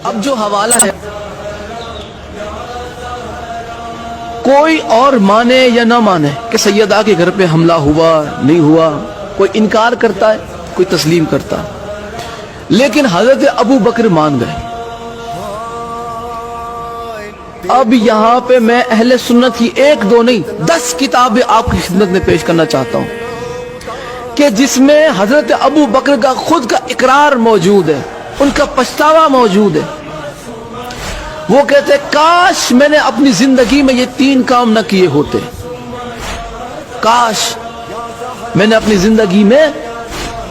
اب جو حوالہ ہے کوئی اور مانے یا نہ مانے کہ سیدہ کے گھر پہ حملہ ہوا نہیں ہوا، کوئی انکار کرتا ہے کوئی تسلیم کرتا ہے، لیکن حضرت ابو بکر مان گئے۔ اب یہاں پہ میں اہل سنت کی 1 2 نہیں 10 کتابیں آپ کی خدمت میں پیش کرنا چاہتا ہوں کہ جس میں حضرت ابو بکر کا خود کا اقرار موجود ہے، ان کا پچھتاوا موجود ہے۔ وہ کہتے کاش میں نے اپنی زندگی میں یہ 3 کام نہ کیے ہوتے، کاش میں نے اپنی زندگی میں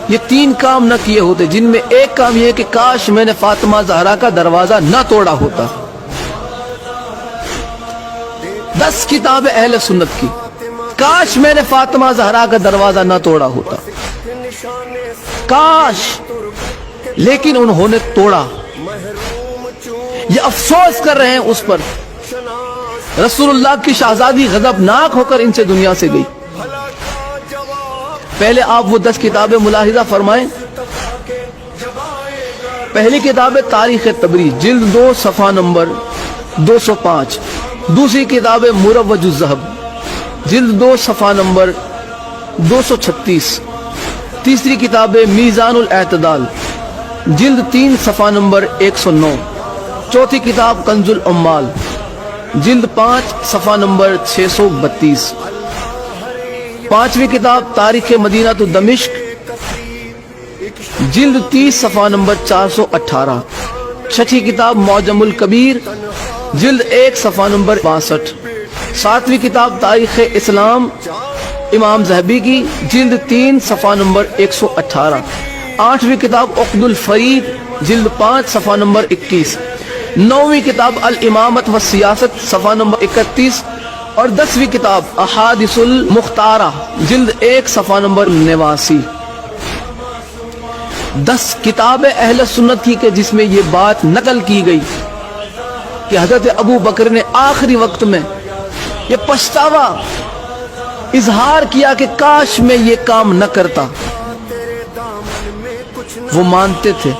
یہ 3 کام نہ کیے ہوتے، جن میں ایک کام یہ ہے کہ کاش میں نے فاطمہ زہرا کا دروازہ نہ توڑا ہوتا۔ 10 کتابیں اہل سنت کی، کاش میں نے فاطمہ زہرا کا دروازہ نہ توڑا ہوتا، کاش، لیکن انہوں نے توڑا۔ یہ افسوس کر رہے ہیں اس پر۔ رسول اللہ کی شہزادی غضبناک ہو کر ان سے دنیا سے گئی۔ پہلے آپ وہ 10 کتابیں ملاحظہ فرمائیں۔ پہلی کتاب ہے تاریخ تبریز، جلد 2 صفحہ نمبر 205۔ دوسری کتاب ہے مروج الذہب، جلد 2 صفحہ نمبر 236۔ تیسری کتاب ہے میزان الاعتدال، جلد 3 صفحہ نمبر 109۔ چوتھی کتاب کنز العمال، جلد 5 صفحہ نمبر 632۔ پانچویں کتاب تاریخ مدینہ تو دمشق، جلد 30 صفحہ نمبر 418۔ چھٹی کتاب معجم الکبیر، جلد 1 صفحہ نمبر 62۔ ساتویں کتاب تاریخ اسلام امام ذہبی کی، جلد 3 صفحہ نمبر 118۔ آٹھویں کتاب عقد الفرید، جلد 5 صفحہ نمبر 21۔ نویں کتاب الامامت والسیاست، صفحہ نمبر 31۔ اور 10ویں کتاب احادیث المختارہ، جلد 1 صفحہ نمبر 89۔ 10 کتابیں اہل سنت کی کہ جس میں یہ بات نقل کی گئی کہ حضرت ابو بکر نے آخری وقت میں یہ پچھتاوا اظہار کیا کہ کاش میں یہ کام نہ کرتا۔ وہ مانتے تھے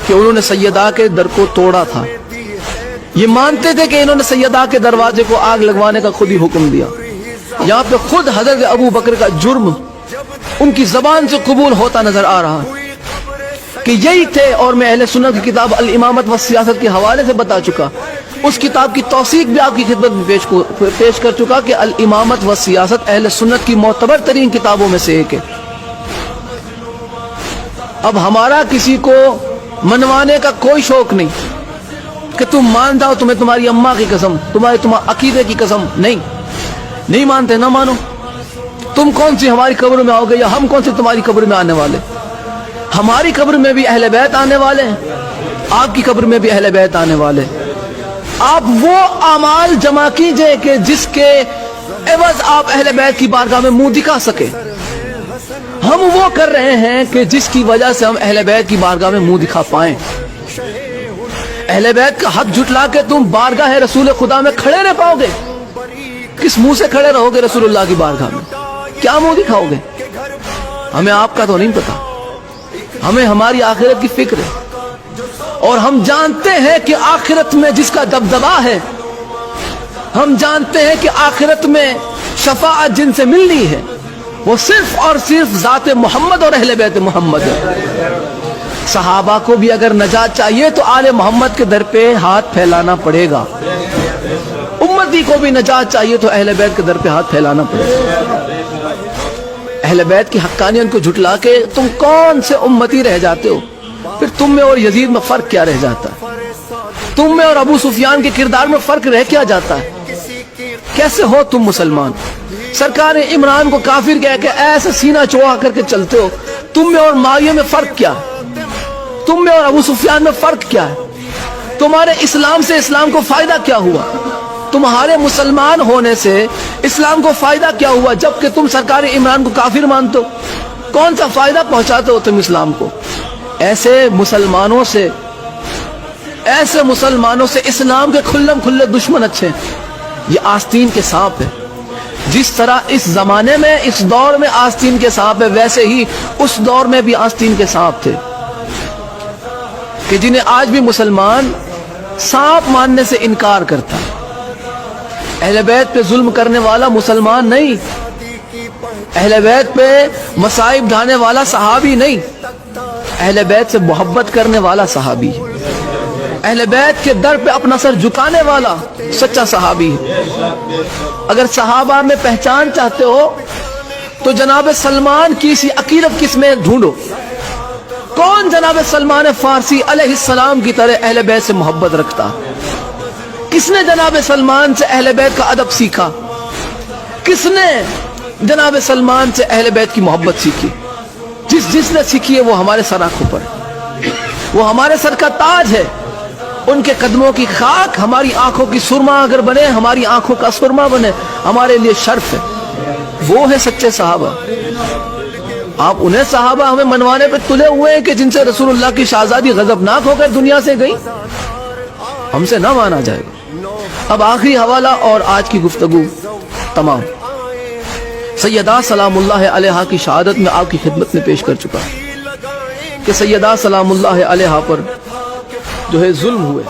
کہ انہوں نے سیدہ کے در کو توڑا تھا، یہ مانتے تھے کہ انہوں نے سیدہ کے دروازے کو آگ لگوانے کا خود ہی حکم دیا۔ یہاں پہ خود حضرت ابو بکر کا جرم ان کی زبان سے قبول ہوتا نظر آ رہا کہ یہی تھے۔ اور میں اہل سنت کی کتاب الامامت والسیاست کے حوالے سے بتا چکا، اس کتاب کی توثیق بھی آپ کی خدمت میں پیش کر چکا کہ الامامت والسیاست اہل سنت کی معتبر ترین کتابوں میں سے ایک ہے۔ اب ہمارا کسی کو منوانے کا کوئی شوق نہیں کہ تم مان جاؤ، تمہیں تمہاری اماں کی قسم، تمہارے عقیدے کی قسم، نہیں مانتے، نہ مانو۔ تم کون سی ہماری قبر میں آؤ گے یا ہم کون سی تمہاری قبر میں آنے والے؟ ہماری قبر میں بھی اہل بیت آنے والے ہیں، آپ کی قبر میں بھی اہل بیت آنے والے۔ آپ وہ اعمال جمع کیجئے کہ جس کے عوض آپ اہل بیت کی بارگاہ میں منہ دکھا سکے۔ ہم وہ کر رہے ہیں کہ جس کی وجہ سے ہم اہل بیت کی بارگاہ میں منہ دکھا پائیں۔ اہل بیت کا حق جھٹلا کے تم بارگاہ رسول خدا میں کھڑے نہ پاؤ گے۔ کس منہ سے کھڑے رہو گے رسول اللہ کی بارگاہ میں؟ کیا منہ دکھاؤ گے؟ ہمیں آپ کا تو نہیں پتا، ہمیں ہماری آخرت کی فکر ہے، اور ہم جانتے ہیں کہ آخرت میں جس کا دبدبا ہے، ہم جانتے ہیں کہ آخرت میں شفاعت جن سے ملنی ہے وہ صرف اور صرف ذات محمد اور اہل بیت محمد ہے۔ صحابہ کو بھی اگر نجات چاہیے تو آل محمد کے در پہ ہاتھ پھیلانا پڑے گا، امتی کو بھی نجات چاہیے تو اہل بیت کے در پہ ہاتھ پھیلانا پڑے گا۔ اہل بیت کی حقانیت کو جھٹلا کے تم کون سے امتی رہ جاتے ہو؟ پھر تم میں اور یزید میں فرق کیا رہ جاتا ہے؟ تم میں اور ابو سفیان کے کردار میں فرق رہ کیا جاتا ہے؟ کیسے ہو تم مسلمان؟ سرکار عمران کو کافر کہہ کے ایسے سینہ چوڑا کر کے چلتے ہو۔ تم میں اور معاویہ میں فرق کیا ہے؟ تم میں اور ابو سفیان میں فرق کیا ہے؟ تمہارے اسلام سے اسلام کو فائدہ کیا ہوا؟ تمہارے مسلمان ہونے سے اسلام کو فائدہ کیا ہوا جبکہ تم سرکار عمران کو کافر مانتے ہو؟ کون سا فائدہ پہنچاتے ہو تم اسلام کو؟ ایسے مسلمانوں سے اسلام کے کھلم کھلے دشمن اچھے ہیں۔ یہ آستین کے سانپ ہے۔ جس طرح اس زمانے میں اس دور میں آستین کے سانپ ہے، ویسے ہی اس دور میں بھی آستین کے سانپ تھے کہ جنہیں آج بھی مسلمان سانپ ماننے سے انکار کرتا ہے. اہل بیت پہ ظلم کرنے والا مسلمان نہیں, اہل بیت پہ مصائب ڈھانے والا صحابی نہیں, اہل بیت سے محبت کرنے والا صحابی ہے, اہل بیت کے در پہ اپنا سر جھکانے والا سچا صحابی ہے. اگر صحابہ میں پہچان چاہتے ہو تو جناب سلمان کی سی عقیدت کس میں ڈھونڈو. کون جناب سلمان فارسی علیہ السلام کی طرح اہل بیت سے محبت رکھتا؟ کس نے جناب سلمان سے اہل بیت کا ادب سیکھا؟ کس نے جناب سلمان سے اہل بیت کی محبت سیکھی؟ جس نے سیکھی ہے وہ ہمارے سر آنکھوں پر, وہ ہمارے سر کا تاج ہے. ان کے قدموں کی خاک ہماری آنکھوں کی سرما اگر بنے, ہماری آنکھوں کا سرما بنے, ہمارے لیے شرف ہے. وہ ہے سچے صحابہ. آپ انہیں صحابہ ہمیں منوانے پہ تلے ہوئے ہیں کہ جن سے رسول اللہ کی شہزادی غضبناک ہو کر دنیا سے گئی, ہم سے نہ مانا جائے گا. اب آخری حوالہ اور آج کی گفتگو تمام. سیدہ سلام اللہ علیہا کی شہادت میں آپ کی خدمت میں پیش کر چکا کہ سیدہ سلام اللہ علیہا پر جو ہے ظلم ہوئے,